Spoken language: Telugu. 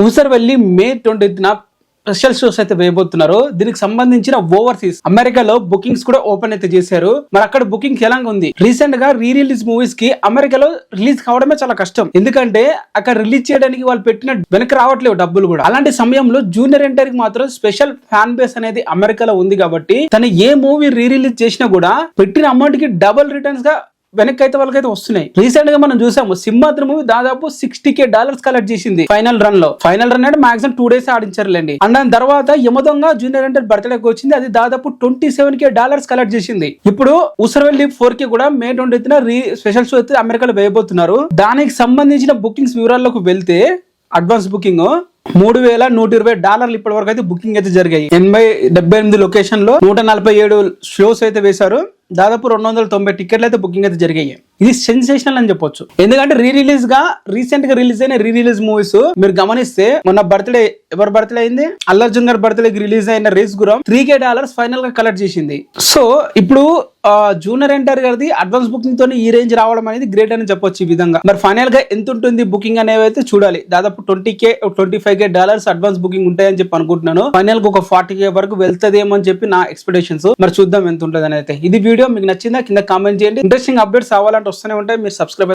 ఊసరవెల్లి మే 20న స్పెషల్ షోస్ అయితే వేయబోతున్నారు. దీనికి సంబంధించిన ఓవర్సీస్ అమెరికాలో బుకింగ్స్ కూడా ఓపెన్ అయితే చేశారు. మరి అక్కడ బుకింగ్ ఎలా ఉంది? రీసెంట్ గా రీ రిలీజ్ మూవీస్ కి అమెరికాలో రిలీజ్ కావడమే చాలా కష్టం. ఎందుకంటే అక్కడ రిలీజ్ చేయడానికి వాళ్ళు పెట్టిన వెనక రావట్లేవు డబ్బులు కూడా. అలాంటి సమయంలో జూనియర్ ఎన్టీఆర్ కి మాత్రం స్పెషల్ ఫ్యాన్ బేస్ అనేది అమెరికాలో ఉంది కాబట్టి తను ఏ మూవీ రీ రిలీజ్ చేసినా కూడా పెట్టిన అమౌంట్ కి డబుల్ రిటర్న్స్ గా వెనక్కి అయితే వాళ్ళకైతే వస్తున్నాయి. రీసెంట్ గా మనం చూసాము సింహాద్రి మూవీ దాదాపు $60,000 కలెక్ట్ చేసింది ఫైనల్ రన్ లో. ఫైనల్ రన్ అంటే మాక్సిమం 2 days ఆడించారులేండి. అండ్ దాని తర్వాత యమదొంగ జూనియర్ ఎన్టీఆర్ బర్త్డేకి వచ్చింది, అది దాదాపు $27,000 కలెక్ట్ చేసింది. ఇప్పుడు ఉసరవెల్లి 4K కూడా మే 20న స్పెషల్ షో అయితే అమెరికాలో వేయబోతున్నారు. దానికి సంబంధించిన బుకింగ్స్ వివరాల్లోకి వెళ్తే అడ్వాన్స్ బుకింగ్ $3,120 ఇప్పటి వరకు అయితే బుకింగ్ అయితే జరిగాయి. 78 లొకేషన్ లో 147 షోస్ అయితే వేశారు. దాదాపు 290 టికెట్లు అయితే బుకింగ్ అయితే జరిగాయి. ఇది సెన్సేషనల్ అని చెప్పొచ్చు. ఎందుకంటే రీసెంట్ గా రిలీజ్ అయిన రిలీజ్ మూవీస్ మీరు గమనిస్తే మొన్న బర్త్డే ఎవరి బర్త్డే అయింది, అల్లు అర్జున్ గారి బర్త్డే రిలీజ్ అయిన రేస్ గురం $3,000 ఫైనల్ గా కలెక్ట్ చేసింది. సో ఇప్పుడు జూనియర్ ఎన్టీఆర్ గారిది అడ్వాన్స్ బుకింగ్ తో ఈ రేంజ్ రావడం అనేది గ్రేట్ అని చెప్పొచ్చు. ఈ విధంగా మరి ఫైనల్ గా ఎంత ఉంటుంది బుకింగ్ అనేవి అయితే చూడాలి. దాదాపు $25,000 అడ్వాన్స్ బుకింగ్ ఉంటాయని చెప్పి అనుకుంటున్నాను. ఫైనల్ గా ఒక 40K వరకు వెళ్తదేమో అని చెప్పి నా ఎక్స్పెక్టేషన్స్. మరి చూద్దాం ఎంత ఉంటుంది అని అయితే. ఇది వీడియో మీకు నచ్చిందా కింద కామెంట్ చేయండి. ఇంట్రెస్టింగ్ అప్డేట్స్ అవ్వాలంటే వస్తూనే ఉంటాయి. మీరు సబ్స్క్రైబ్